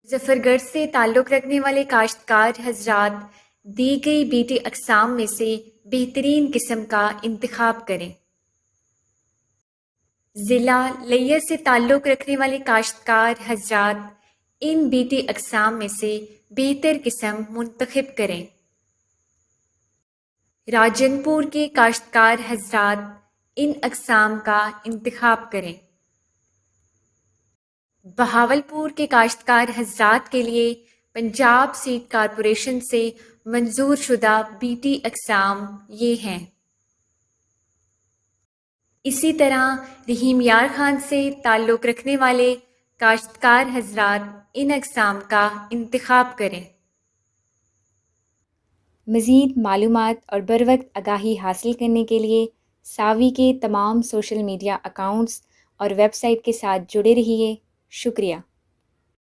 मुजफ्फरगढ़ से ताल्लुक़ रखने वाले काश्तकार हजरात दी गई बीटी अक़साम में से बेहतरीन किस्म का इंतखाब करें। ज़िला लिया से ताल्लुक़ रखने वाले काश्तकार हजरात इन बीटी अक़साम में से बेहतर किस्म मुंतखब करें। राजनपुर के काश्तकार हजरात इन अक़साम का इंतखाब करें। बहावलपुर के काश्तकार हजरात के लिए पंजाब सीड कॉरपोरेशन से मंजूर शुदा बीटी अक़साम ये हैं। इसी तरह रहीम यार खान से ताल्लुक़ रखने वाले काश्तकार हजरात इन अक़साम का इंतखाब करें। मज़ीद मालूमात और बर वक्त आगाही हासिल करने के लिए सावी के तमाम सोशल मीडिया अकाउंट्स और वेबसाइट के साथ जुड़े रहिए। शुक्रिया।